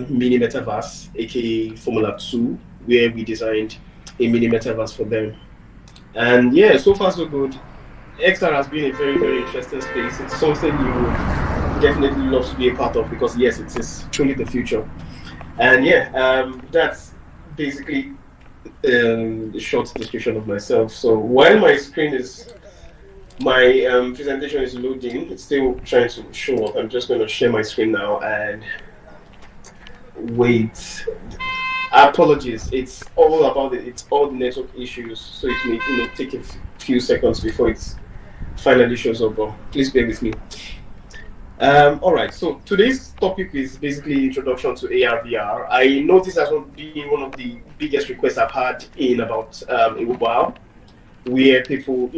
mini metaverse, aka Formula 2, where we designed a mini metaverse for them. And yeah, so far so good. XR has been a very, very interesting space. It's something you would definitely love to be a part of because yes, it is truly the future. And yeah, that's basically the short description of myself. So while my presentation is loading, it's still trying to show up. I'm just going to share my screen now and wait. Apologies, it's all about it. It's all the network issues, so it may take a few seconds before it finally shows up. But please bear with me. All right, so today's topic is basically introduction to AR VR. I know this has been one of the biggest requests I've had in about a while, where people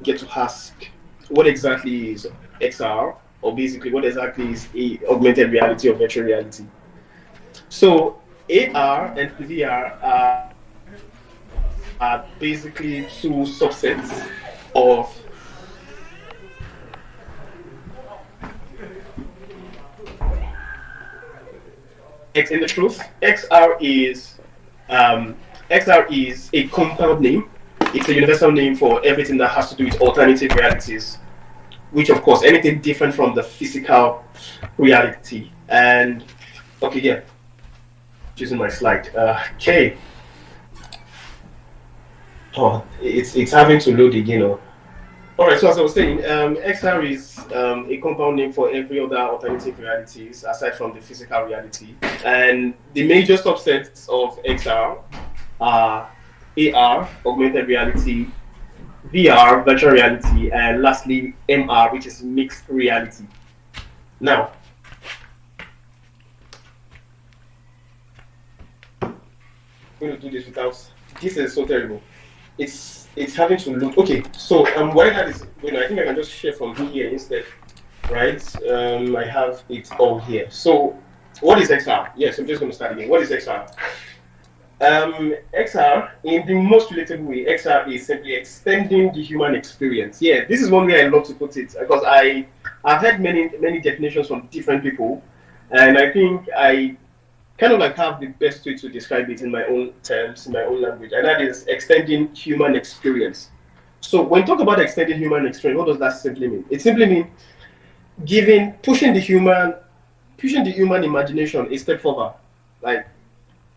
get to ask what exactly is XR, or basically what exactly is augmented reality or virtual reality. So AR and VR are basically two subsets of in the truth. XR is a compound name. It's a universal name for everything that has to do with alternative realities, which of course anything different from the physical reality. And okay, yeah, choosing my slide. Okay. Oh, it's having to load again. All right, so as I was saying, XR is a compound name for every other alternative realities aside from the physical reality. And the major subsets of XR are AR, augmented reality, VR, virtual reality, and lastly, MR, which is mixed reality. Now, I'm going to do this without. This is so terrible. It's having to look. Okay, so what I had is, I think I can just share from here instead, right? I have it all here. So, what is XR? Yes, I'm just going to start again. What is XR? XR, in the most relatable way, XR is simply extending the human experience. Yeah, this is one way I love to put it because I've heard many definitions from different people, and I think I kind of have the best way to describe it in my own terms, in my own language, and that is extending human experience. So when you talk about extending human experience, what does that simply mean? It simply means pushing the human imagination a step further, like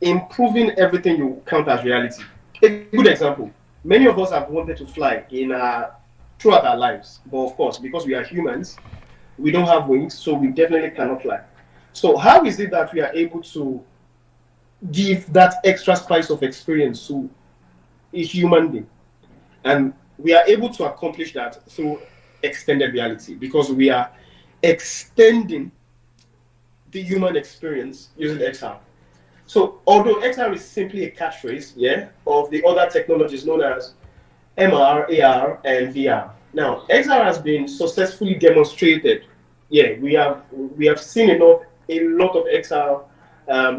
improving everything you count as reality. A good example: many of us have wanted to fly throughout our lives, but of course, because we are humans, we don't have wings, so we definitely cannot fly. So how is it that we are able to give that extra spice of experience to a human being? And we are able to accomplish that through extended reality because we are extending the human experience using XR. So although XR is simply a catchphrase, of the other technologies known as MR, AR, and VR. Now, XR has been successfully demonstrated. Yeah, we have seen a lot of XR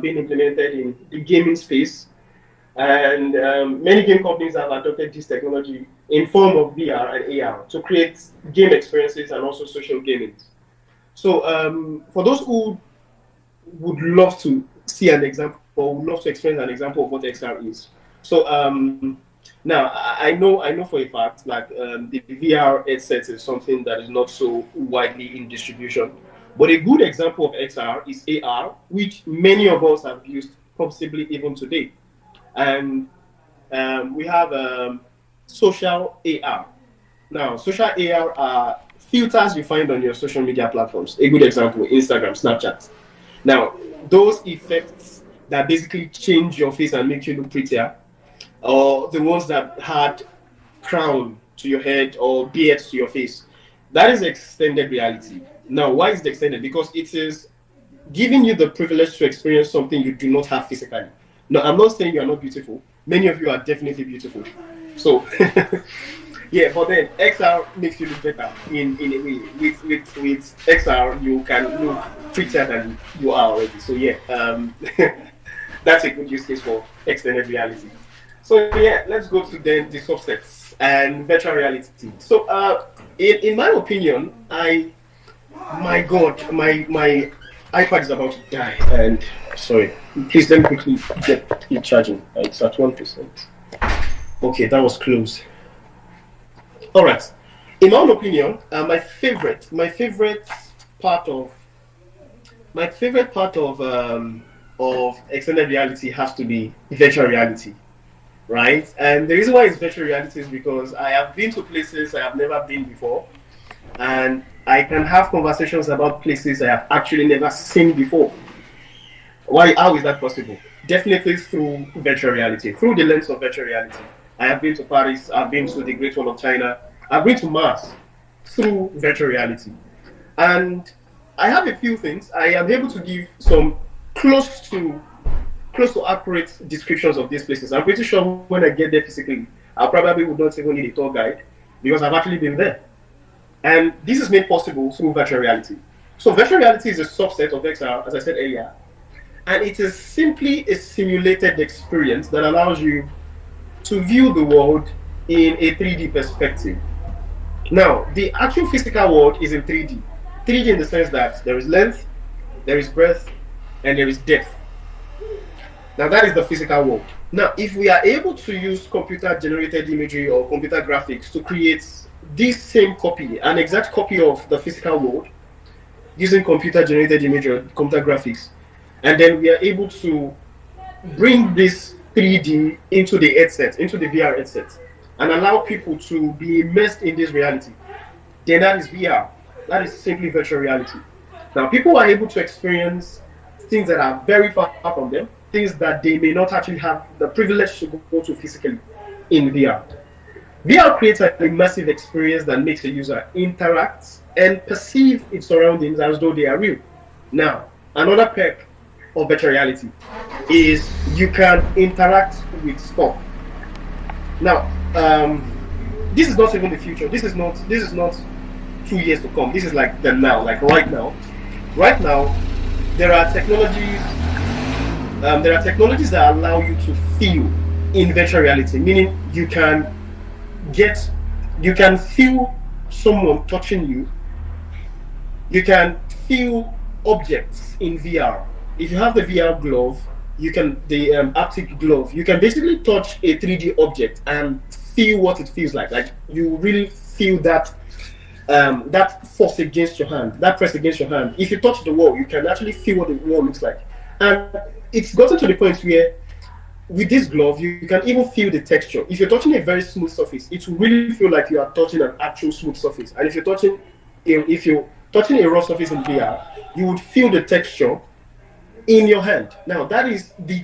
being implemented in the gaming space, and many game companies have adopted this technology in form of VR and AR to create game experiences and also social gaming. So for those who would love to see an example or would love to experience an example of what XR is. So now I know for a fact that the VR headset is something that is not so widely in distribution. But a good example of XR is AR, which many of us have used possibly even today. And we have social AR. Now, social AR are filters you find on your social media platforms. A good example, Instagram, Snapchat. Now, those effects that basically change your face and make you look prettier, or the ones that had crown to your head or beards to your face, that is extended reality. Now, why is it extended? Because it is giving you the privilege to experience something you do not have physically. No, I'm not saying you are not beautiful. Many of you are definitely beautiful. So, yeah, but then XR makes you look better in a way. With XR, you can look prettier than you are already. So, yeah, that's a good use case for extended reality. So, yeah, let's go to then the subsets and virtual reality. So, in my opinion, I iPad is about to die, and sorry, please let me quickly get it charging. It's at 1%. Okay, that was close. All right. In my own opinion, my favorite part of extended reality has to be virtual reality, right? And the reason why it's virtual reality is because I have been to places I have never been before, and I can have conversations about places I have actually never seen before. Why? How is that possible? Definitely through virtual reality, through the lens of virtual reality. I have been to Paris, I've been to the Great Wall of China, I've been to Mars through virtual reality. And I have a few things. I am able to give some close to accurate descriptions of these places. I'm pretty sure when I get there physically, I probably would not even need a tour guide because I've actually been there. And this is made possible through virtual reality. So virtual reality is a subset of XR, as I said earlier, and it is simply a simulated experience that allows you to view the world in a 3D perspective. Now, the actual physical world is in 3D. 3D in the sense that there is length, there is breadth, and there is depth. Now, that is the physical world. Now, if we are able to use computer-generated imagery or computer graphics to create this same copy, an exact copy of the physical world, using computer-generated imagery or computer graphics, and then we are able to bring this 3D into the headset, into the VR headset, and allow people to be immersed in this reality, then that is VR. That is simply virtual reality. Now, people are able to experience things that are very far from them, things that they may not actually have the privilege to go to physically in VR. VR creates an immersive experience that makes a user interact and perceive its surroundings as though they are real. Now, another perk of virtual reality is you can interact with stuff. Now, this is not even the future. This is not 2 years to come. This is like the now, like right now. Right now, there are technologies. There are technologies that allow you to feel in virtual reality, meaning you can feel someone touching you. You can feel objects in VR. If you have the VR glove, the haptic glove, you can basically touch a 3D object and feel what it feels like. Like you really feel that force against your hand, that press against your hand. If you touch the wall, you can actually feel what the wall looks like. And it's gotten to the point where with this glove, you can even feel the texture. If you're touching a very smooth surface, it will really feel like you are touching an actual smooth surface. And if you're touching a raw surface in VR, you would feel the texture in your hand. Now, that is the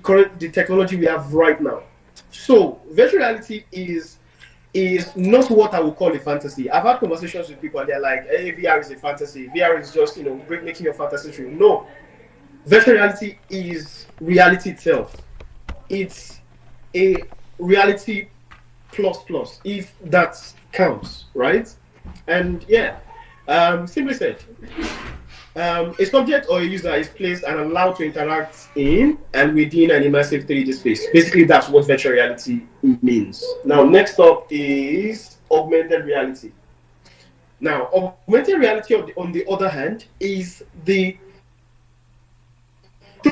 technology we have right now. So, virtual reality is not what I would call a fantasy. I've had conversations with people and they're like, hey, VR is a fantasy. VR is just, making your fantasy true. No. Virtual reality is reality itself. It's a reality plus, if that counts, right? And yeah, simply said, a subject or a user is placed and allowed to interact in and within an immersive 3D space. Basically, that's what virtual reality means. Now, next up is augmented reality. Now, augmented reality, on the other hand, is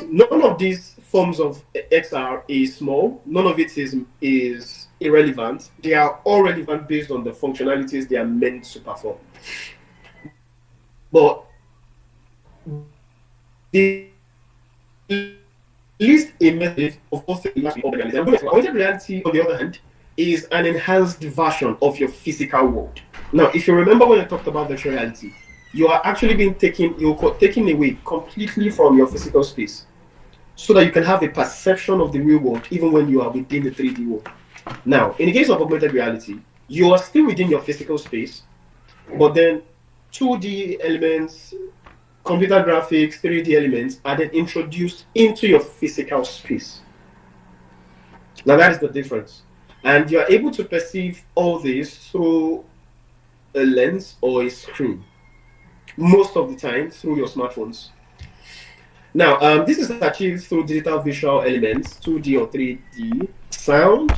none of these forms of XR is small. None of it is irrelevant. They are all relevant based on the functionalities they are meant to perform. But the least immersive of all things augmented reality, on the other hand, is an enhanced version of your physical world. Now, if you remember when I talked about virtual reality, you are actually being taken away completely from your physical space, so that you can have a perception of the real world even when you are within the 3D world. Now, in the case of augmented reality, you are still within your physical space, but then 2D elements, computer graphics, 3D elements are then introduced into your physical space. Now, that is the difference. And you are able to perceive all this through a lens or a screen, most of the time through your smartphones. Now, this is achieved through digital visual elements, 2D or 3D, sound,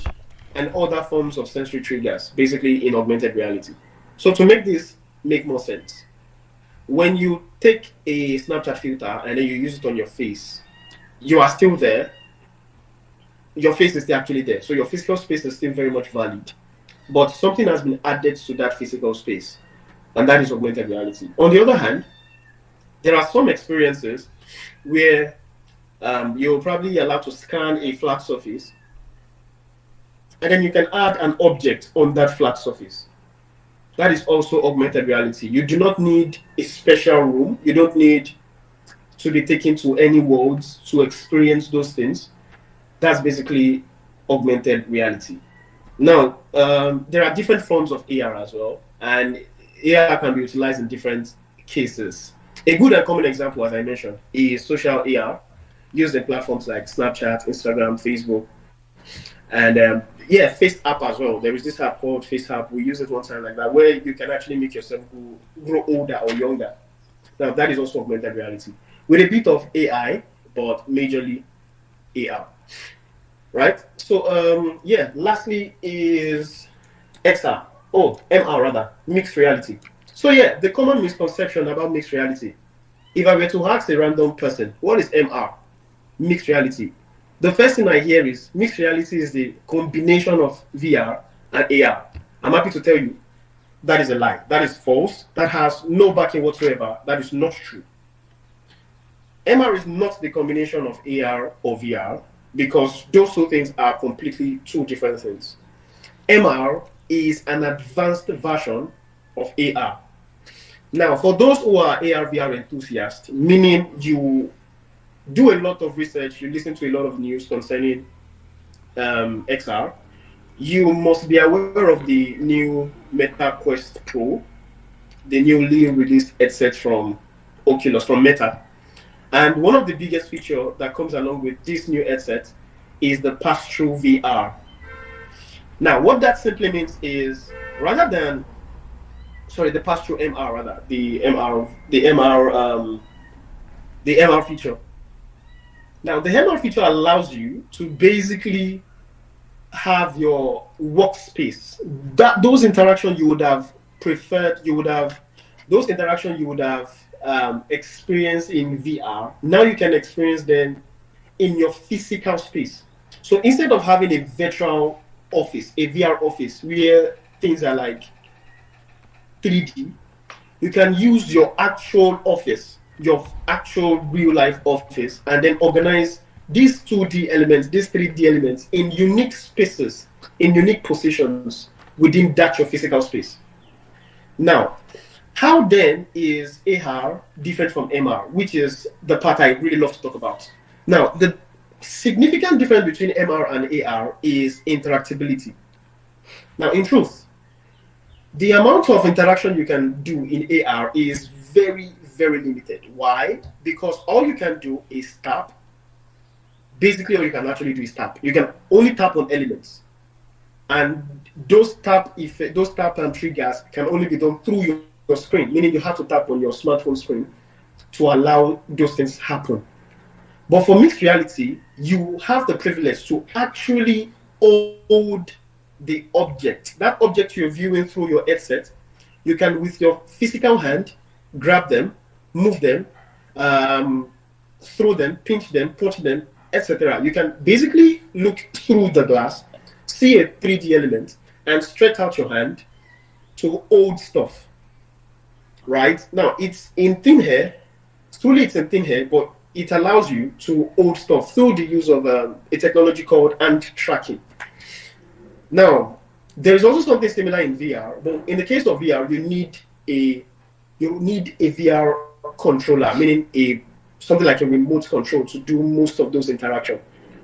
and other forms of sensory triggers, basically in augmented reality. So to make this make more sense, when you take a Snapchat filter and then you use it on your face, you are still there. Your face is still actually there. So your physical space is still very much valid. But something has been added to that physical space, and that is augmented reality. On the other hand, there are some experiences where you're probably allowed to scan a flat surface, and then you can add an object on that flat surface. That is also augmented reality. You do not need a special room. You don't need to be taken to any worlds to experience those things. That's basically augmented reality. Now, there are different forms of AR as well, and AR can be utilized in different cases. A good and common example, as I mentioned, is social AR, used in platforms like Snapchat, Instagram, Facebook, and Face app as well. There is this app called Face app. We use it one time like that, where you can actually make yourself grow older or younger. Now, that is also augmented reality, with a bit of AI, but majorly AR. Right? So, lastly is XR. Oh, MR rather, mixed reality. So, the common misconception about mixed reality. If I were to ask a random person, what is MR? Mixed reality. The first thing I hear is mixed reality is the combination of VR and AR. I'm happy to tell you that is a lie. That is false. That has no backing whatsoever. That is not true. MR is not the combination of AR or VR, because those two things are completely two different things. MR is an advanced version of AR. Now, for those who are AR, VR enthusiasts, meaning you do a lot of research, you listen to a lot of news concerning XR, you must be aware of the new Meta Quest Pro, the newly released headset from Oculus, from Meta. And one of the biggest features that comes along with this new headset is the pass-through VR. Now, what that simply means is, rather than, the pass-through MR rather, the MR feature. Now, the MR feature allows you to basically have your workspace. Those interactions you would have preferred, those interactions you would have experience in VR, now you can experience them in your physical space. So instead of having a virtual office, a VR office where things are like 3D, you can use your actual office, your actual real life office, and then organize these 2D elements, these 3D elements in unique spaces, in unique positions within that your physical space. Now, how then is AR different from MR, which is the part I really love to talk about? Now, the significant difference between MR and AR is interactability. Now, in truth, the amount of interaction you can do in AR is very, very limited. Why? Because all you can do is tap. Basically, all you can actually do is tap. You can only tap on elements. And those tap and triggers can only be done through your screen, meaning you have to tap on your smartphone screen to allow those things to happen. But for mixed reality, you have the privilege to actually hold the object. That object you're viewing through your headset, you can, with your physical hand, grab them, move them, throw them, pinch them, punch them, etc. You can basically look through the glass, see a 3D element, and stretch out your hand to hold stuff. Right? Now, it's in thin air. Truly, it's in thin air, but it allows you to hold stuff through the use of a technology called hand tracking. Now, there is also something similar in VR, but in the case of VR, you need a VR controller, meaning something like a remote control to do most of those interactions.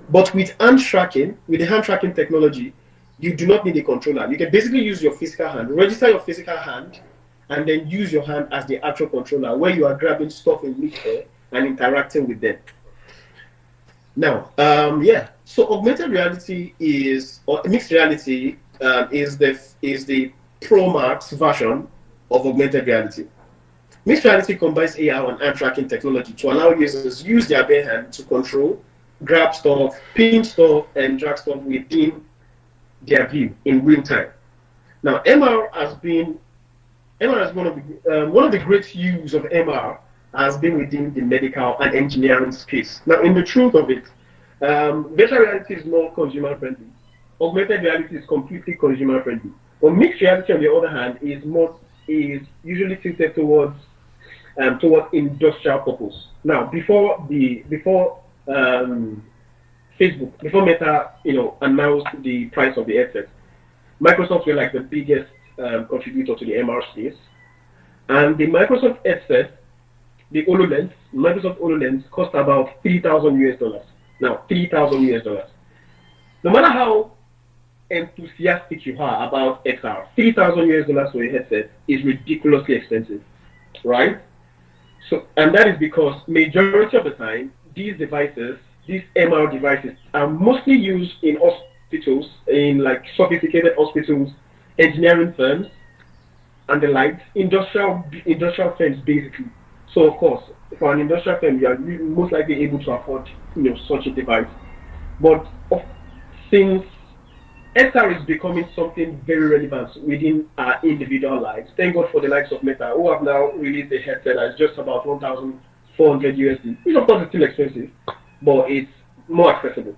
But with hand tracking, with the hand tracking technology, you do not need a controller. You can basically use your physical hand, register your physical hand, and then use your hand as the actual controller, where you are grabbing stuff in mid-air and interacting with them. Now, so augmented reality or mixed reality is the Pro Max version of augmented reality. Mixed reality combines AR and hand tracking technology to allow users use their bare hand to control, grab stuff, pinch stuff, and drag stuff within their view in real time. Now, MR has been MR is one of the great use of MR has been within the medical and engineering space. Now, in the truth of it, virtual reality is more consumer friendly. Augmented reality is completely consumer friendly. But mixed reality, on the other hand, is usually tilted towards industrial purpose. Now, before Facebook, before Meta, announced the price of the headset, Microsoft were like the biggest contributor to the MR space, and the Microsoft headset, the HoloLens, Microsoft HoloLens, cost about $3,000 US. Now, $3,000 US. No matter how enthusiastic you are about XR, $3,000 for a headset is ridiculously expensive, right? So, and that is because majority of the time, these MR devices, are mostly used in hospitals, in like sophisticated hospitals, engineering firms, and the like, industrial firms basically. So of course, for an industrial firm, you are most likely able to afford such a device. But since XR is becoming something very relevant within our individual lives, thank God for the likes of Meta, who have now released a headset that's just about 1,400 USD, which of course is still expensive, but it's more accessible.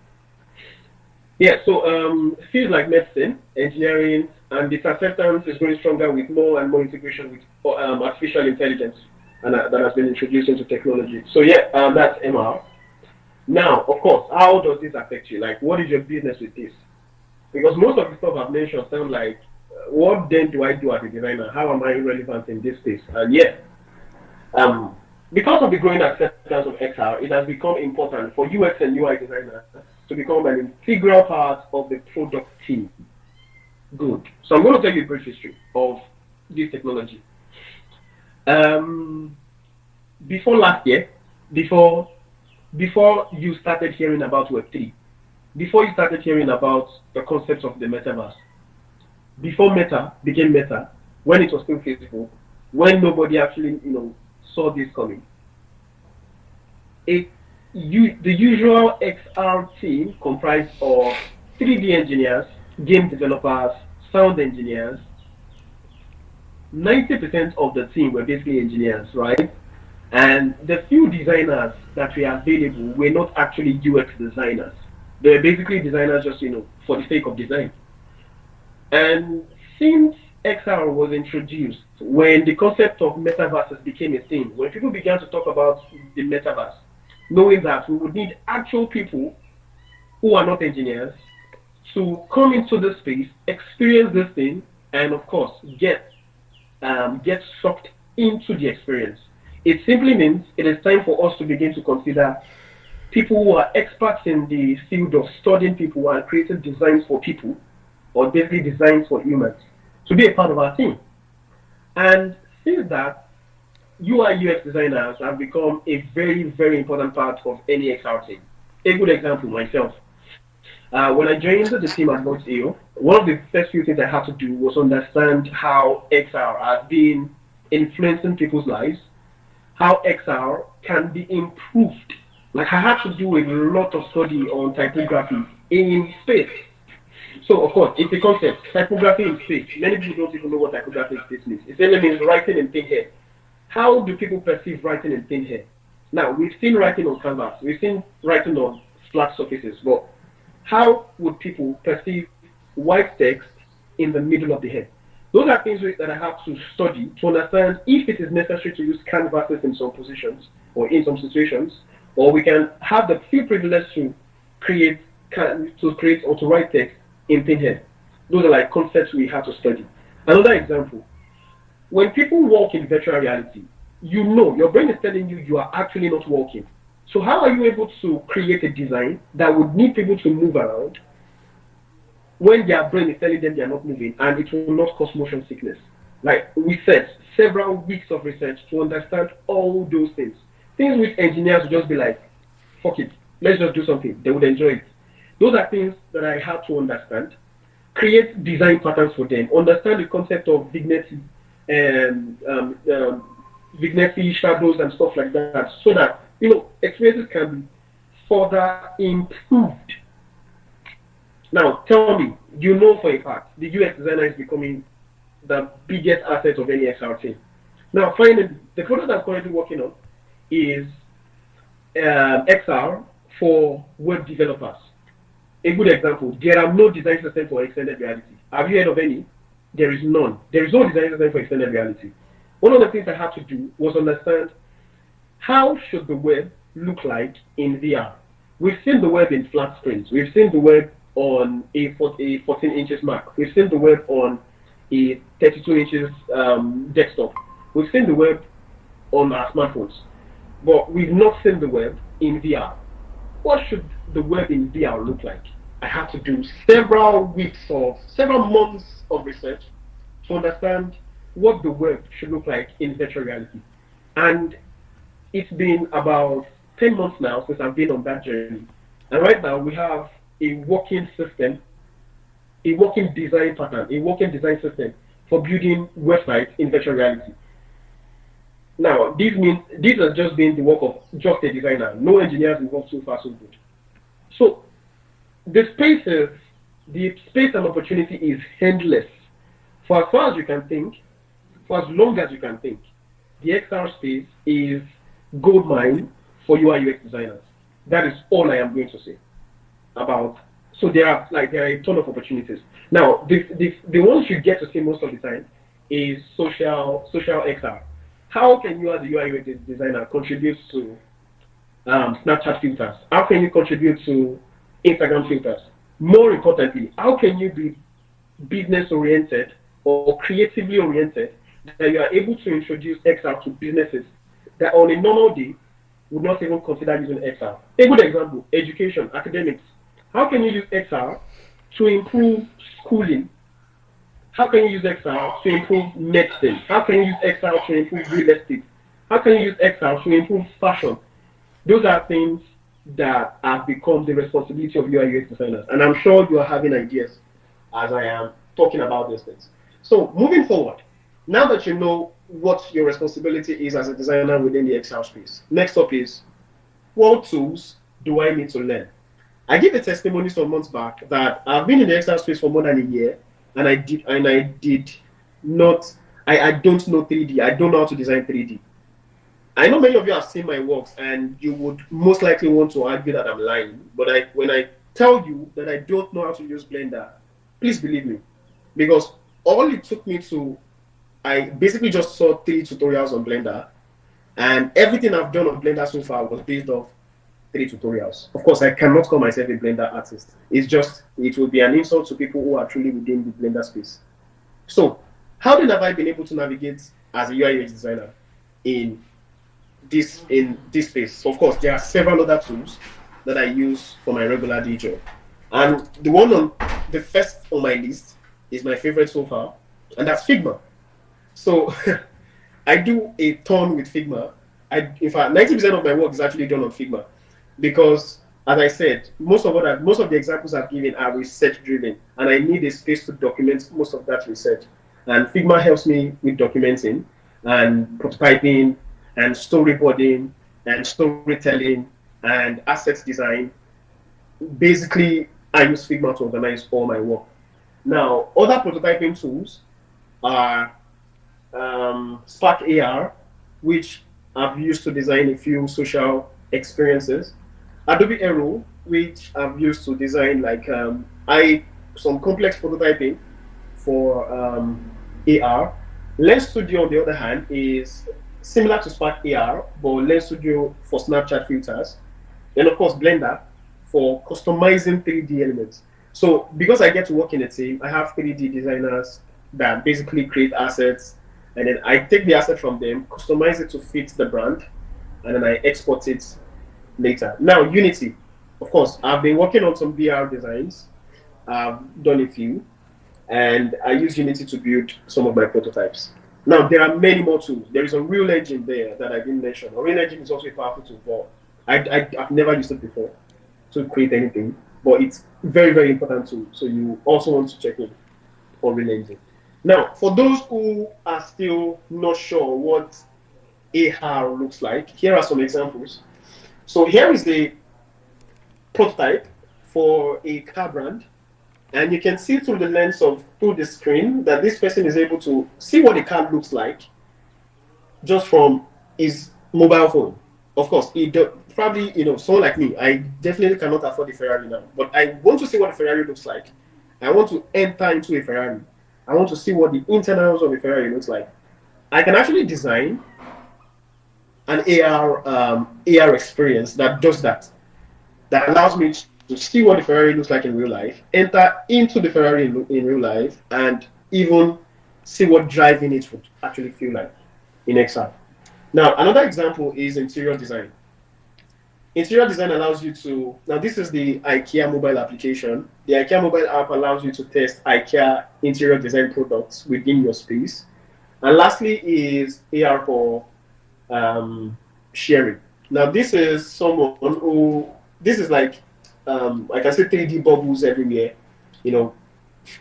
Yeah, so fields like medicine, engineering, and its acceptance is growing stronger with more and more integration with artificial intelligence, and that has been introduced into technology. So yeah, that's MR. Now, of course, how does this affect you? Like, what is your business with this? Because most of the stuff I've mentioned sound like, what then do I do as a designer? How am I relevant in this space? And yeah, because of the growing acceptance of XR, it has become important for UX and UI designers to become an integral part of the product team. Good. So I'm going to tell you a brief history of this technology. Before last year, before you started hearing about Web3, before you started hearing about the concepts of the metaverse, before Meta became Meta, when it was still Facebook, when nobody actually saw this coming, the usual XR team comprised of 3D engineers, game developers, sound engineers. 90% of the team were basically engineers, right? And the few designers that were available were not actually UX designers. They were basically designers just, for the sake of design. And since XR was introduced, when the concept of metaverses became a thing, when people began to talk about the metaverse, knowing that we would need actual people who are not engineers to come into the space, experience this thing, and of course get sucked into the experience. It simply means it is time for us to begin to consider people who are experts in the field of studying people and creating designs for people, or basically designs for humans, to be a part of our team. And since that, UI UX designers have become a very, very important part of any XR team. A good example, myself. When I joined the team at Launch.io, one of the first few things I had to do was understand how XR has been influencing people's lives, how XR can be improved. Like, I had to do a lot of study on typography in space. So, of course, it's a concept. Typography in space. Many people don't even know what typography in space means. It simply means writing in thin air. How do people perceive writing in thin air? Now, we've seen writing on canvas. We've seen writing on flat surfaces. But how would people perceive white text in the middle of the head? Those are things that I have to study to understand if it is necessary to use canvases in some positions or in some situations, or we can have the free privilege to create or to write text in thin air. Those are like concepts we have to study. Another example, when people walk in virtual reality, your brain is telling you you are actually not walking. So how are you able to create a design that would need people to move around when their brain is telling them they are not moving, and it will not cause motion sickness? Like, we said, several weeks of research to understand all those things. Things which engineers would just be like, fuck it, let's just do something. They would enjoy it. Those are things that I had to understand, create design patterns for them, understand the concept of vignette and vignette shadows and stuff like that, so that experiences can be further improved. Now, tell me, for a fact, the UX designer is becoming the biggest asset of any XR team. Now, finally, the product I'm currently working on is XR for web developers. A good example, there are no design systems for extended reality. Have you heard of any? There is none. There is no design system for extended reality. One of the things I had to do was understand how should the web look like in VR. We've seen the web in flat screens. We've seen the web on a 14 inches Mac. We've seen the web on a 32 inches desktop. We've seen the web on our smartphones. But we've not seen the web in VR. What should the web in VR look like? I had to do several months of research to understand what the web should look like in virtual reality. And it's been about 10 months now since I've been on that journey. And right now we have a working system, a working design pattern, a working design system for building websites in virtual reality. Now, this has just been the work of just a designer. No engineers involved. So far, so good. So the space and opportunity is endless. For as far as you can think, for as long as you can think, the XR space is gold mine for UI UX designers. That is all I am going to say about. So there are a ton of opportunities. Now, the ones you get to see most of the time is social XR. How can you, as a UI UX designer, contribute to Snapchat filters? How can you contribute to Instagram filters? More importantly, how can you be business-oriented or creatively oriented that you are able to introduce XR to businesses that on a normal day would not even consider using XR? A good example, education, academics. How can you use XR to improve schooling? How can you use XR to improve medicine? How can you use XR to improve real estate? How can you use XR to improve fashion? Those are things that have become the responsibility of UI UX designers. And I'm sure you are having ideas as I am talking about these things. So moving forward, now that you know what your responsibility is as a designer within the XR space, next up is, what tools do I need to learn? I gave a testimony some months back that I've been in the XR space for more than a year, and I don't know 3D. I don't know how to design 3D. I know many of you have seen my works, and you would most likely want to argue that I'm lying. But when I tell you that I don't know how to use Blender, please believe me, because all it took me to, I basically just saw 3 tutorials on Blender, and everything I've done on Blender so far was based off 3 tutorials. Of course, I cannot call myself a Blender artist. It would be an insult to people who are truly within the Blender space. So, how then have I been able to navigate as a UI UX designer in this space? Of course, there are several other tools that I use for my regular day job. And the first on my list is my favorite so far, and that's Figma. So, I do a ton with Figma. In fact, 90% of my work is actually done on Figma, because, as I said, most of the examples I've given are research-driven, and I need a space to document most of that research. And Figma helps me with documenting and prototyping and storyboarding and storytelling and assets design. Basically, I use Figma to organize all my work. Now, other prototyping tools are Spark AR, which I've used to design a few social experiences. Adobe Aero, which I've used to design some complex prototyping for AR. Lens Studio, on the other hand, is similar to Spark AR, but Lens Studio for Snapchat filters, and of course Blender for customizing 3D elements. So because I get to work in a team, I have 3D designers that basically create assets, and then I take the asset from them, customize it to fit the brand, and then I export it later. Now, Unity. Of course, I've been working on some VR designs. I've done a few, and I use Unity to build some of my prototypes. Now, there are many more tools. There is a Unreal Engine there that I didn't mention. Unreal Engine is also a powerful tool. I've never used it before to create anything, but it's very, very important tool. So you also want to check in for Unreal Engine. Now, for those who are still not sure what AR looks like, here are some examples. So here is the prototype for a car brand. and you can see through the lens of through the screen that this person is able to see what the car looks like just from his mobile phone. Of course, probably, someone like me, I definitely cannot afford a Ferrari now, but I want to see what a Ferrari looks like. I want to enter into a Ferrari. I want to see what the internals of a Ferrari looks like. I can actually design an AR experience that does that. That allows me to see what the Ferrari looks like in real life, enter into the Ferrari in real life, and even see what driving it would actually feel like in XR. Now, another example is interior design. Interior design allows you to, now this is the IKEA mobile application. The IKEA mobile app allows you to test IKEA interior design products within your space. And lastly is AR for sharing. Now this is someone who, this is like, I can say 3D bubbles everywhere,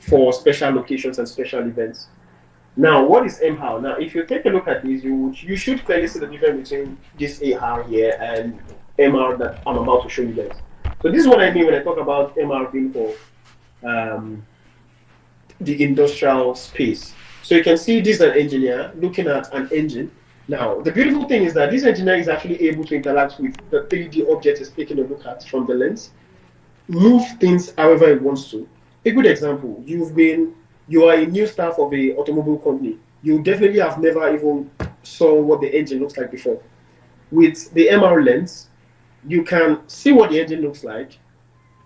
for special locations and special events. Now, what is MHAL? Now, if you take a look at this, you should clearly see the difference between this AR here and MR that I'm about to show you guys. So this is what I mean when I talk about MR being for the industrial space. So you can see this is an engineer looking at an engine. Now, the beautiful thing is that this engineer is actually able to interact with the 3D object he's taking a look at from the lens, move things however he wants to. A good example, you are a new staff of a automobile company. You definitely have never even saw what the engine looks like before. With the MR lens, you can see what the engine looks like,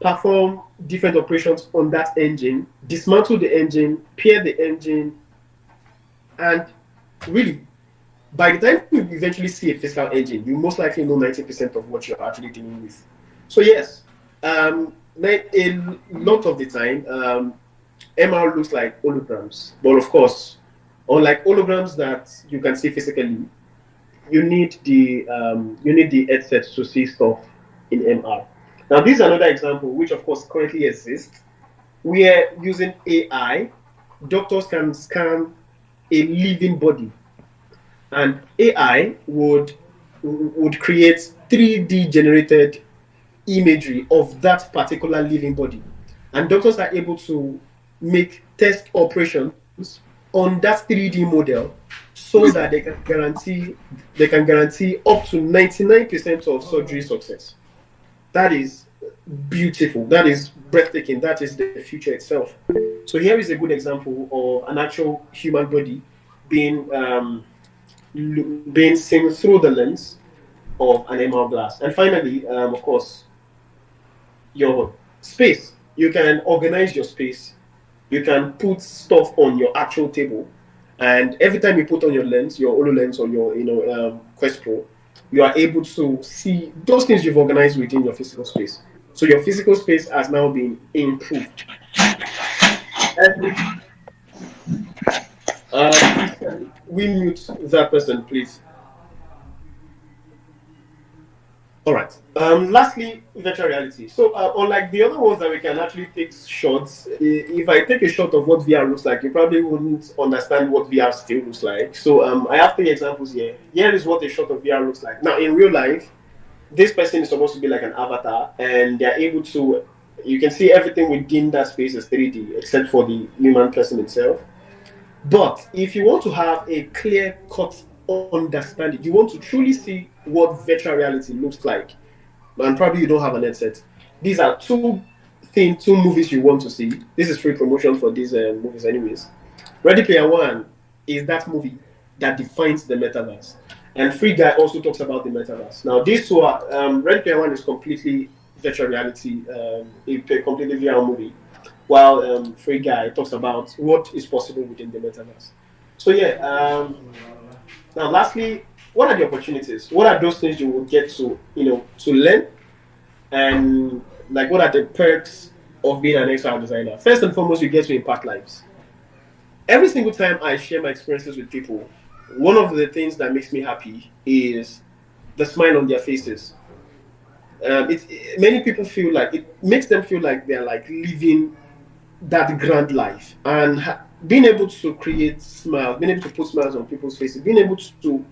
perform different operations on that engine, dismantle the engine, pair the engine, and really, by the time you eventually see a physical engine, you most likely know 90% of what you're actually dealing with. So yes, a lot of the time, MR looks like holograms, but of course, unlike holograms that you can see physically, you need the headset to see stuff in MR. Now, this is another example, which of course currently exists. We are using AI. Doctors can scan a living body, and AI would create 3D generated imagery of that particular living body, and doctors are able to make test operations on that 3D model so that they can guarantee up to 99% of surgery success. That is beautiful. That is breathtaking. That is the future itself. So here is a good example of an actual human body being seen through the lens of an MR glass. And finally, of course, your space. You can organize your space. You can put stuff on your actual table, and every time you put on your lens, your HoloLens or your Quest Pro, you are able to see those things you've organized within your physical space. So your physical space has now been improved. We mute that person, please. All right. Lastly, virtual reality. So unlike the other ones that we can actually take shots, if I take a shot of what VR looks like, you probably wouldn't understand what VR still looks like. So I have 3 examples here. Here is what a shot of VR looks like. Now, in real life, this person is supposed to be like an avatar, and they're able to, you can see everything within that space is 3D, except for the human person itself. But if you want to have a clear-cut understanding, you want to truly see what virtual reality looks like, and probably you don't have an headset. These are two movies you want to see. This is free promotion for these movies anyways. Ready Player One is that movie that defines the metaverse, and Free Guy also talks about the metaverse. Now these two are, Ready Player One is completely virtual reality, a completely VR movie, while Free Guy talks about what is possible within the metaverse. So yeah, now lastly, what are the opportunities? What are those things you will get to learn, and like what are the perks of being an XR designer? First and foremost, you get to impact lives. Every single time I share my experiences with people, one of the things that makes me happy is the smile on their faces. Many people feel like it makes them feel like they're like living that grand life, and being able to create smiles, being able to put smiles on people's faces, being able to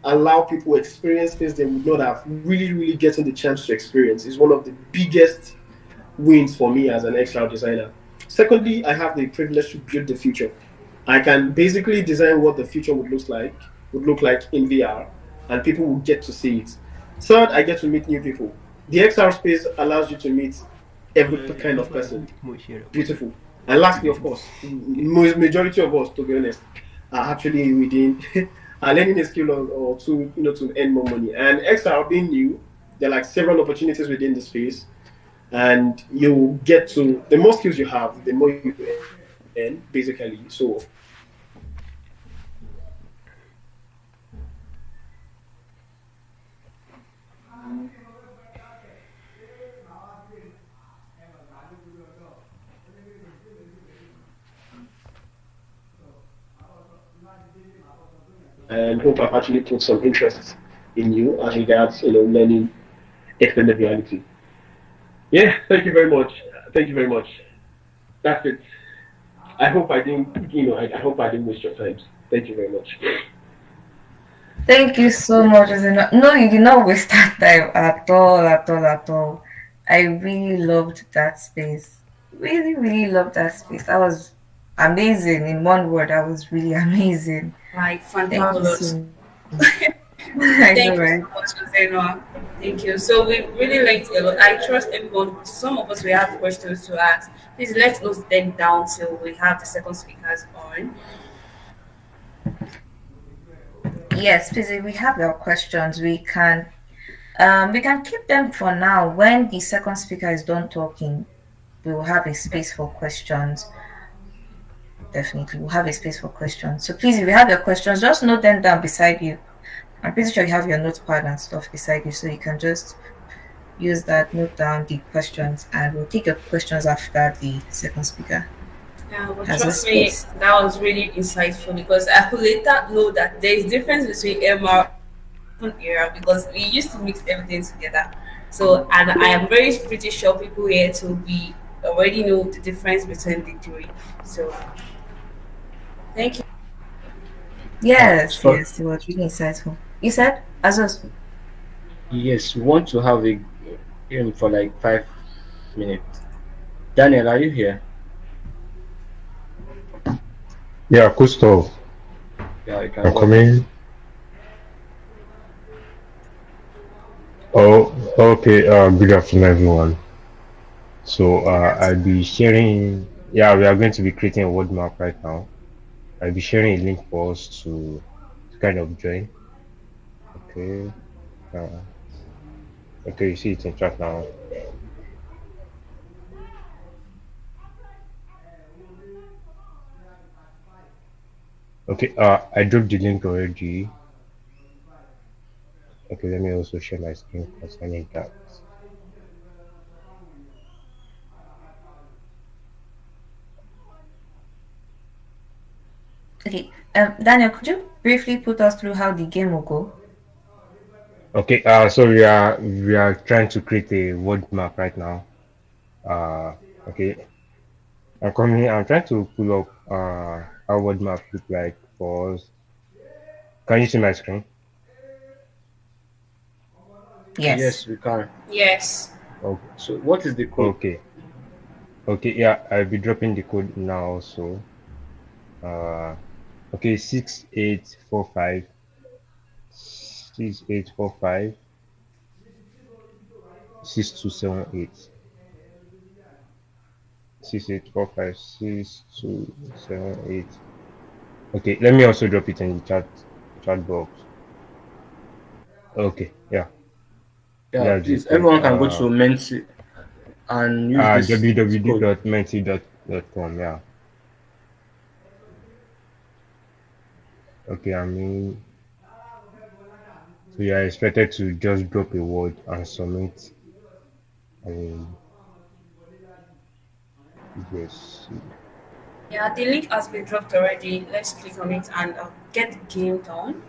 allow people experience things they would not have really getting the chance to experience is one of the biggest wins for me as an XR designer. Secondly, I have the privilege to build the future. I can basically design what the future would look like in VR, and people will get to see it. Third, I get to meet new people. The XR space allows you to meet every kind of person. Beautiful. And lastly, of course, majority of us, to be honest, are actually within are learning a skill or two, to earn more money. And XR being new, there are like several opportunities within the space, and you get to the more skills you have, the more you earn, basically. So and hope I've actually put some interest in you as regards, learning extended reality. Yeah, thank you very much. Thank you very much. That's it. I hope I didn't, I hope I didn't waste your time. Thank you very much. Thank you so much. No, you did not waste that time at all, at all, at all. I really loved that space. Really, really loved that space. That was amazing. In one word, that was really amazing. Like Thank you fantabulous. so much. I know, Thank you right? so much, Zenoa. Thank you. So we really learned a lot. I trust everyone. Some of us we have questions to ask. Please let us then down till we have the second speakers on. Yes, please. If we have your questions, we can keep them for now. When the second speaker is done talking, we will have a space for questions. Definitely, we'll have a space for questions. So please, if you have your questions, just note them down beside you. I'm pretty sure you have your notepad and stuff beside you, so you can just use that, note down the questions, and we'll take your questions after the second speaker Yeah, but has a trust me, space. that was really insightful because I could later know that there is difference between MR and era because we used to mix everything together. So, and I am very pretty sure people here to be already know the difference between the three. So, thank you. Yes, So yes, it was really insightful. You said, Azos? yes, we want to have a game for like 5 minutes. Daniel, are you here? Yeah, good stuff. Yeah, you can I'm go ahead. coming. Oh, okay. Good afternoon, everyone. So, I'll be sharing. Yeah, we are going to be creating a word map right now. I'll be sharing a link for us to kind of join. Okay. Uh, okay, you see it in chat now. Okay. I dropped the link already. Okay, let me also share my screen concerning that. Okay. Daniel, could you briefly put us through how the game will go? Okay. So we are trying to create a word map right now. Okay. I'm coming. I'm trying to pull up how word map look like for us. Can you see my screen? Yes. Yes, we can. Yes. Okay. So, what is the code? Okay. Okay. Yeah, I'll be dropping the code now. So, uh, okay, 6845 6278 6845 6278. Okay, let me also drop it in the chat box. Okay, yeah, Yeah, that's the please, code. everyone can go to Menti and use this code. www.menti.com. Yeah. Okay, I mean, so you are expected to just drop a word and submit. I mean, yes. Yeah, the link has been dropped already. Let's click on it and get the game done.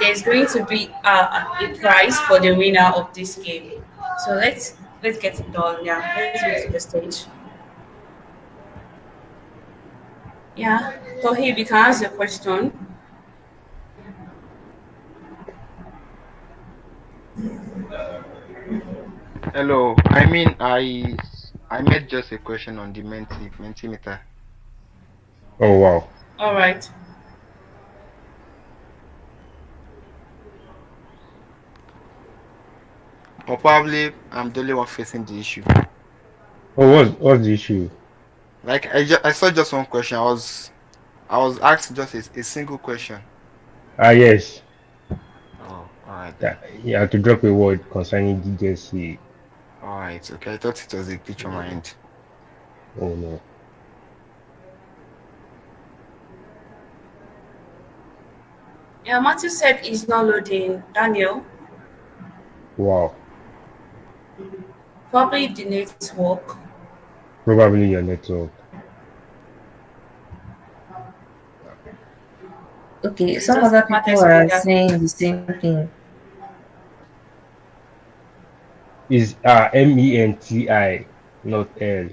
There's going to be a prize for the winner of this game. So let's get it done. Yeah, let's move to the stage. Yeah, Tohib, you can ask your question. Hello. I mean, I made just a question on the Mentimeter. Oh wow. All right. Or probably I'm the only one facing the issue. Oh, what's the issue? Like I saw just one question. I was asked just a single question. Ah yes. Oh, all right then. Yeah, you have to drop a word concerning GDSC. All right. Okay. I thought it was a glitch on my end. Oh no. Yeah, Matthew said it's not loading. Daniel, Wow. probably the network. Probably your network. Okay, It's some just other people Matthew's are finger. saying the same thing. Is MENTI, not L.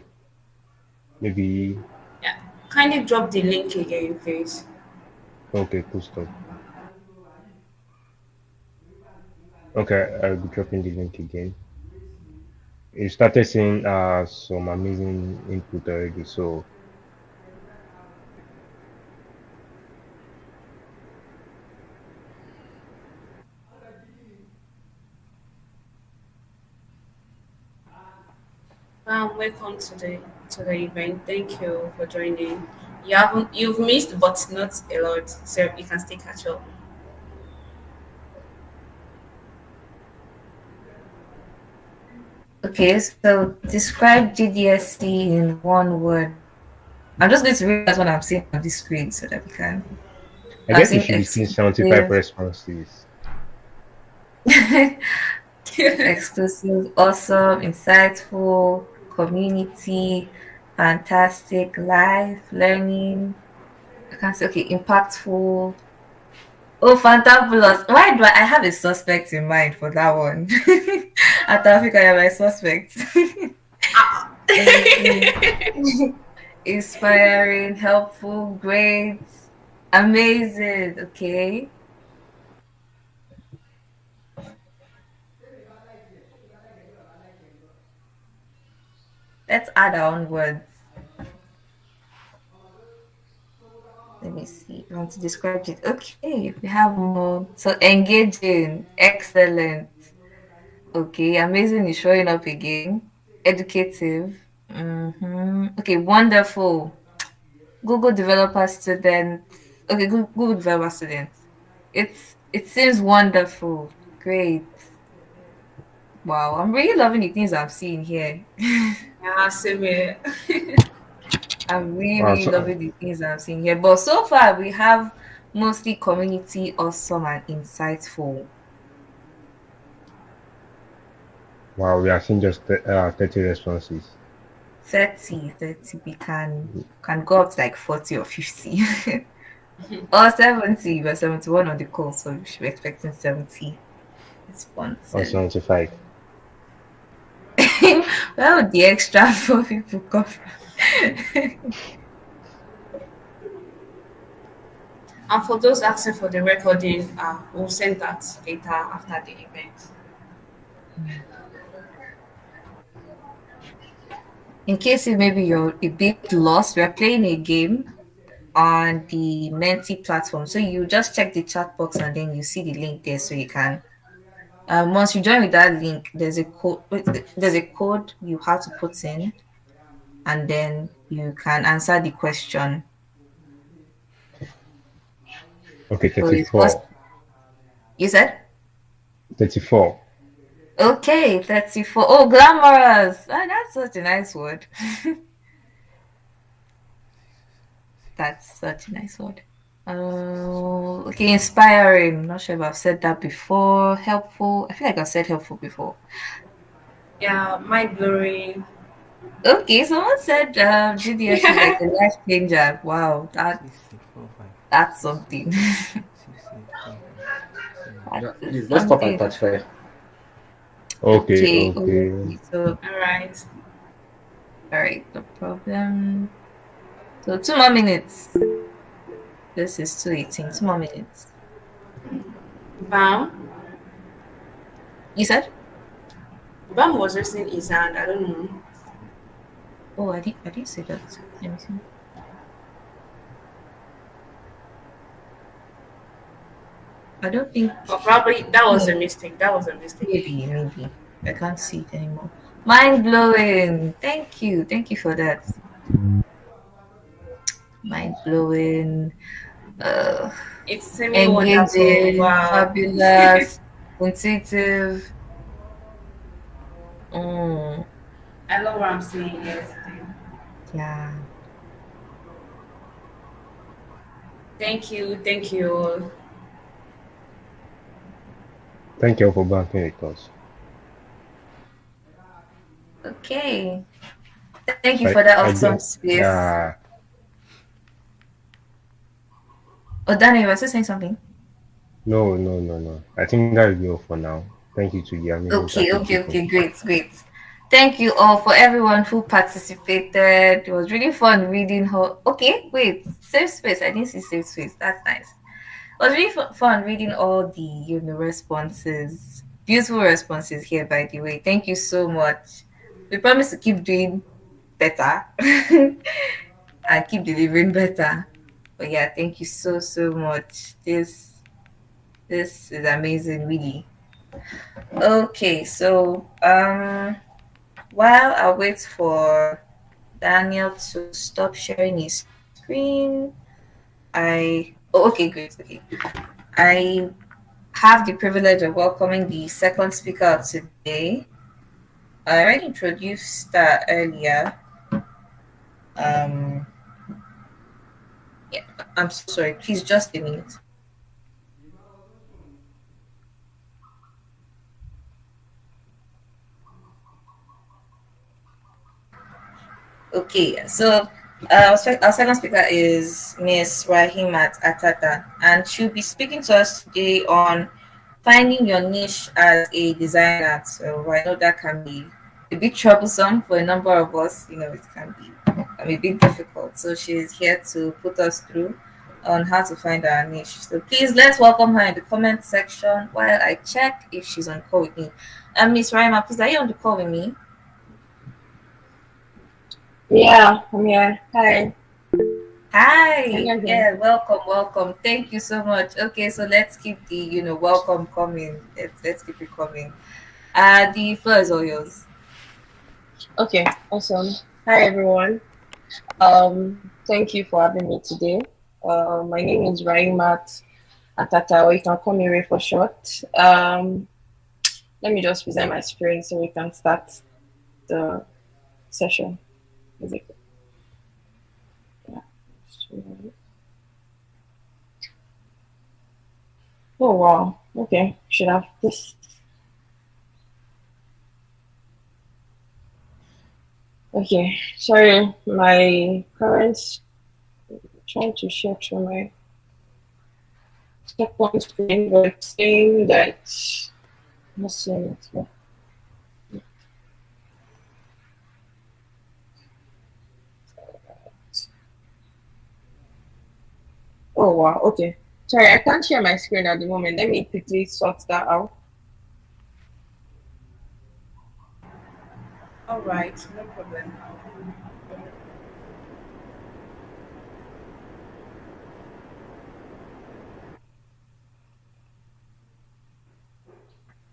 Maybe. Yeah. Kindly drop the link again, please. Okay, cool stuff. Okay, I'll be dropping the link again. You started seeing some amazing input already, so Welcome to the event. Thank you for joining. You've missed, but not a lot, so you can still catch up. Okay, so describe GDSC in one word. I'm just going to read that's what I'm seeing on the screen so that we can. I I'm guess you seeing should be seeing 75 exclusive, responses. exclusive, awesome, insightful, community, fantastic, life, learning. I can't say, okay, impactful. Oh, fantabulous. Why do I have a suspect in mind for that one? I think I am my suspect. Okay. Inspiring, helpful, great, amazing. Okay. Let's add our own words. Let me see. I want to describe it. Okay, we have more. So engaging, excellent. Okay, amazing is showing up again. Educative. Okay, wonderful. Google developer student. Okay, Google developer student. It seems wonderful. Great. Wow, I'm really loving the things I'm seeing here. Yeah, same here. I'm really, Wow, really loving the things I'm seeing here. But so far, we have mostly community, awesome, and insightful. wow, we are seeing just 30 responses. 30. We can go up to like 40 or 50. Or 70. We're 71 on the call, so we should be expecting 70 Or responses. 75. Where would the extra 4 people come from? And for those asking for the recording, we'll send that later after the event. In case if maybe you're a bit lost, we're playing a game on the Menti platform. So you just check the chat box and then you see the link there so you can once you join with that link, there's a code. There's a code you have to put in, and then you can answer the question. Okay, So it's first, 34. you said 34. okay. 34. Oh, glamorous! Ah, that's such a nice word. That's such a nice word. Okay, inspiring. Not sure if I've said that before. Helpful. I feel like I've said helpful before. Yeah, mind blowing. Okay, someone said GDS is like a life changer. Wow, that's something. That Yeah, is please let's stop at something. 35. Okay, Okay, okay. okay. So, All right. all right, no problem. So, 2 more minutes. This is 2:18. 'Bam. You said? Bam was raising his hand. I don't know. Oh, I didn't see that. Let me see. I don't think. Or probably that was a No, mistake. That was a mistake. maybe. I can't see it anymore. Mind blowing. Thank you for that. Mind blowing. Uh, It's semi wonderful. Engaging, Wow. fabulous, intuitive. Mm, I love what I'm seeing. Yes. yeah. Thank you. Thank you. Thank you for banking with us. Okay. Thank you I for that I awesome guess space. Oh, Danny, you were still saying something? no. I think that will be all for now. Thank you to the amazing participants. Great. Thank you all for everyone who participated. It was really fun reading her. Okay, wait, safe space. I didn't see safe space. That's nice. It was really fun reading all the responses. Beautiful responses here, by the way. Thank you so much. We promise to keep doing better and keep delivering better. But yeah, thank you so much. This is amazing, really. Okay, so while I wait for Daniel to stop sharing his screen, okay, great. Okay, I have the privilege of welcoming the second speaker of today. I already introduced that earlier. Um, yeah, I'm so sorry. Please just a minute. Okay, so our second speaker is Miss Rahimat Atata, and she'll be speaking to us today on finding your niche as a designer. So I know that can be a bit troublesome for a number of us. It can be a bit difficult. So she's here to put us through on how to find our niche. So please let's welcome her in the comment section while I check if she's on call with me. Miss Rahimat, please, are you on the call with me? Yeah, I'm here. Hi. Can Hi. you hear me? Yeah, welcome. Thank you so much. Okay, so let's keep the welcome coming. Let's keep it coming. The floor is all yours. Okay, awesome. Hi everyone. Thank you for having me today. My name is Raimat Atata, or you can call me Ray for short. Let me just present my screen so we can start the session. Basically. Yeah. Oh wow. Okay. Should have this. Okay. Sorry, my parents trying to share through my step one screen, but saying that let's see it. Oh wow, okay. Sorry, I can't share my screen at the moment. Let me quickly sort that out. All right. No problem.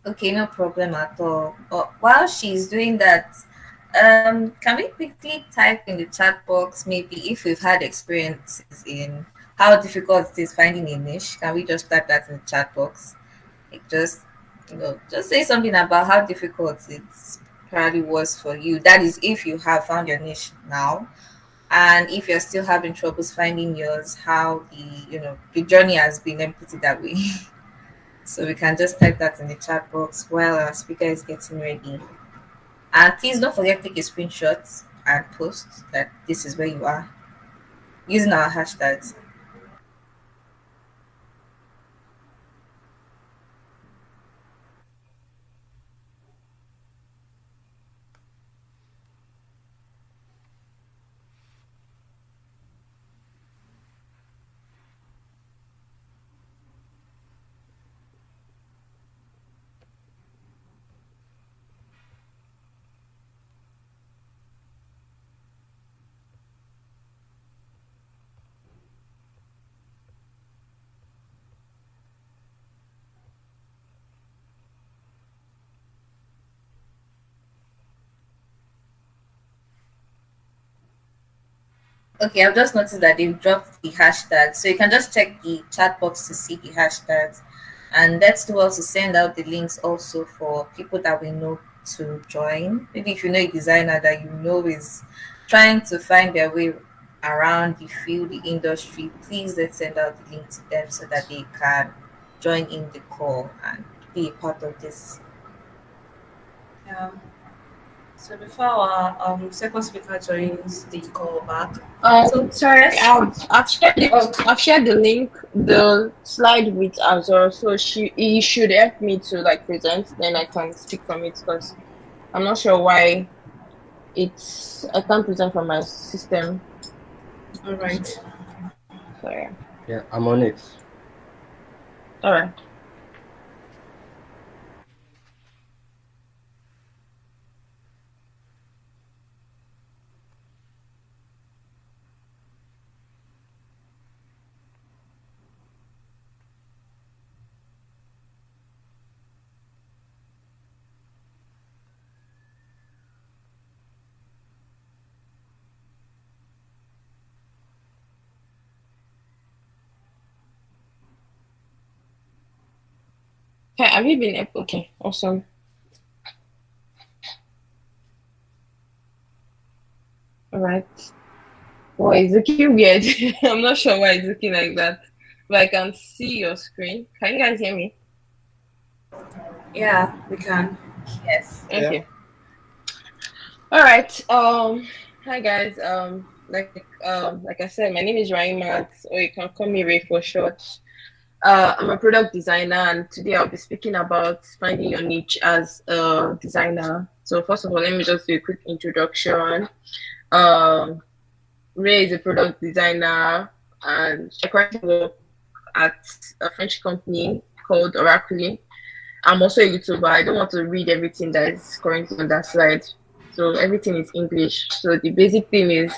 Okay, no problem at all. But while she's doing that, can we quickly type in the chat box maybe if we've had experiences in how difficult it is finding a niche? Can we just type that in the chat box? Like just say something about how difficult it probably was for you. That is if you have found your niche now. And if you're still having troubles finding yours, how the journey has been, let me put it that way. So we can just type that in the chat box while our speaker is getting ready. And please don't forget to take a screenshot and post that this is where you are using our hashtags. Okay, I've just noticed that they've dropped the hashtag. So you can just check the chat box to see the hashtags. And let's do also send out the links also for people that we know to join. Maybe if you know a designer that you know is trying to find their way around the field, the industry, please let's send out the link to them so that they can join in the call and be a part of this. Yeah. So before our second speaker joins the call back, so Sorry, let's. I've shared the link, the slide with Azor, so he should help me to like present, then I can speak from it because I'm not sure why I can't present from my system. All right. Sorry. Yeah, I'm on it. All right. Okay, have you been okay? Awesome. All right. Well, it's looking weird. I'm not sure why it's looking like that, but I can see your screen. Can you guys hear me? Yeah, we can. Yes. Okay. Yeah. All right. Hi guys. Like I said, my name is Ryan Matt, or you can call me Ray for short. I'm a product designer, and today I'll be speaking about finding your niche as a designer. So first of all, let me just do a quick introduction. Um, Ray is a product designer, and she currently works at a French company called Oracle. I'm also a YouTuber. I don't want to read everything that is currently on that slide. So everything is English. So the basic thing is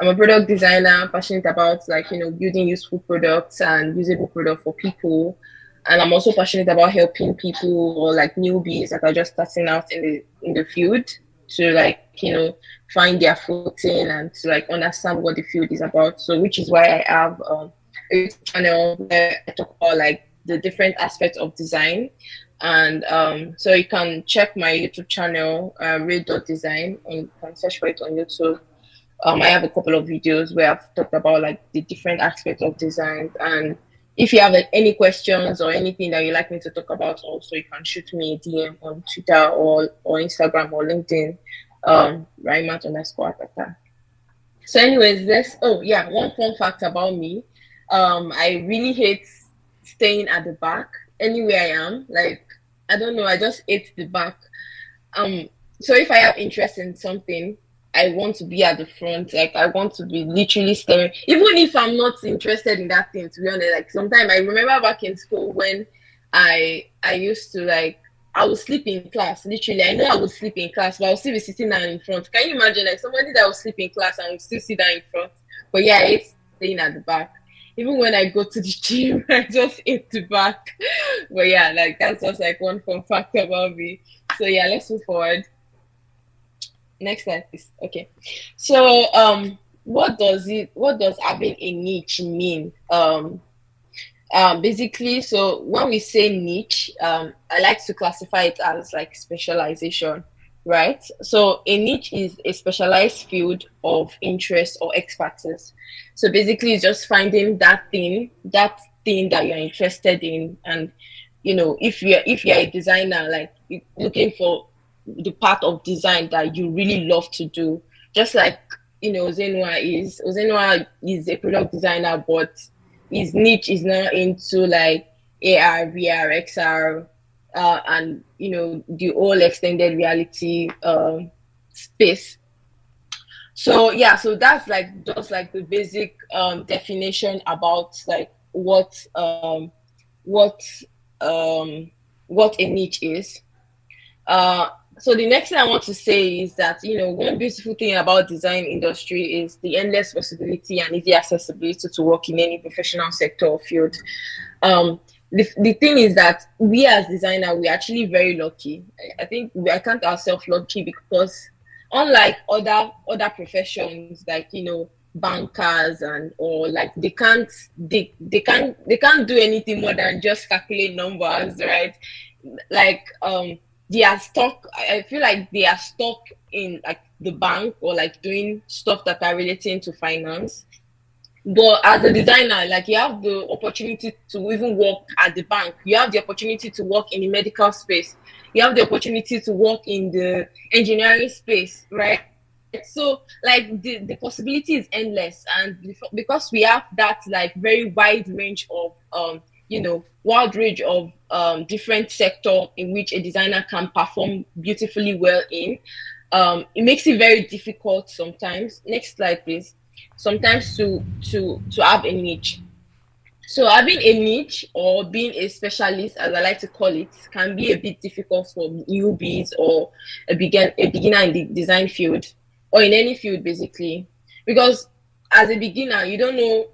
I'm a product designer, passionate about building useful products and usable products for people. And I'm also passionate about helping people or like newbies that are just starting out in the field to find their footing and to like understand what the field is about. So which is why I have a YouTube channel where I talk about like the different aspects of design. And so you can check my YouTube channel, Ray.design, and you can search for it on YouTube. I have a couple of videos where I've talked about like the different aspects of design. And if you have like, any questions or anything that you'd like me to talk about, also you can shoot me a DM on Twitter or Instagram or LinkedIn, Raimat_Atata. So, anyways, one fun fact about me. I really hate staying at the back anywhere I am. Like, I don't know, I just hate the back. So if I have interest in something, I want to be at the front. Like I want to be literally staring, even if I'm not interested in that thing. To be honest, like sometimes I remember back in school when I used to like I would sleep in class. Literally, I know I would sleep in class, but I would still be sitting down in front. Can you imagine like somebody that would sleep in class and would still sit down in front? But yeah, I hate staying at the back. Even when I go to the gym, I just hate the back. But yeah, like that's just like one fun fact about me. So yeah, let's move forward. Next slide, please. Okay. So what does having a niche mean? Basically, so when we say niche, I like to classify it as like specialization, right? So a niche is a specialized field of interest or expertise. So basically, it's just finding that thing that you're interested in, and if you're a designer, like looking for the part of design that you really love to do, just like Ozenwa is a product designer, but his niche is now into like AR, VR, XR, and the whole extended reality space. So yeah, so that's like just like the basic definition about like what a niche is. So the next thing I want to say is that one beautiful thing about design industry is the endless possibility and easy accessibility to work in any professional sector or field. The thing is that we as designer, we're actually very lucky. I think I count ourselves lucky because unlike other professions, like bankers and or like they can't do anything more than just calculate numbers, right? Like they are stuck. I feel like they are stuck in like the bank or like doing stuff that are relating to finance. But as a designer, like you have the opportunity to even work at the bank. You have the opportunity to work in the medical space. You have the opportunity to work in the engineering space, right? So like the possibility is endless, and because we have that like very wide range of wide range of different sector in which a designer can perform beautifully well in, it makes it very difficult sometimes. Next slide, please. Sometimes to have a niche. So having a niche or being a specialist, as I like to call it, can be a bit difficult for newbies or a beginner in the design field or in any field basically, because as a beginner you don't know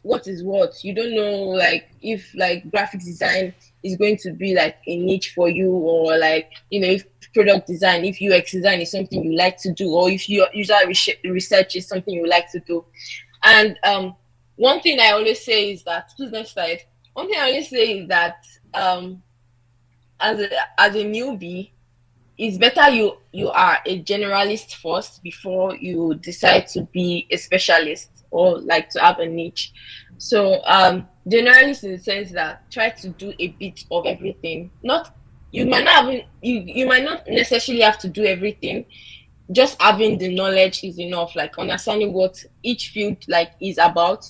what is what. You don't know like if like graphic design is going to be like a niche for you, or like if product design, if UX design is something you like to do, or if your user research is something you like to do. And one thing I always say is that, please next slide. One thing I always say is that as a newbie, it's better you are a generalist first before you decide to be a specialist or like to have a niche. So generalist in the sense that try to do a bit of everything. Not you might not have, you might not necessarily have to do everything. Just having the knowledge is enough, like understanding what each field like is about.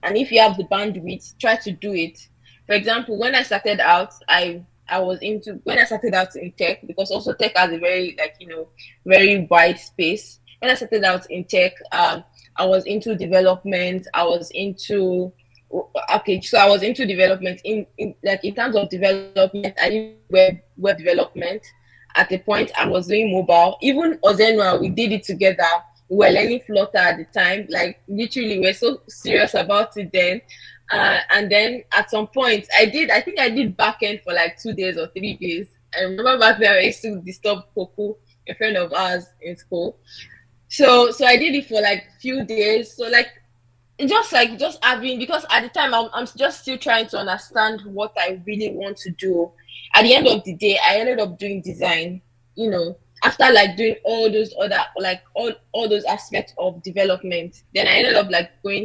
And if you have the bandwidth, try to do it. For example, when I started out, I was into when I started out in tech, because also tech has a very like very wide space. When I started out in tech, I was into development. I was into okay, so I was into development in like in terms of development. I did web development. At a point, I was doing mobile. Even Ozenwa, we did it together. We were learning Flutter at the time. Like literally, we were so serious about it then. And then at some point, I think I did backend for like 2 days or 3 days. I remember back then I used to disturb Koku, a friend of ours in school. So I did it for like few days. So like just having, because at the time I'm just still trying to understand what I really want to do. At the end of the day, I ended up doing design, after like doing all those other like all those aspects of development. Then I ended up like going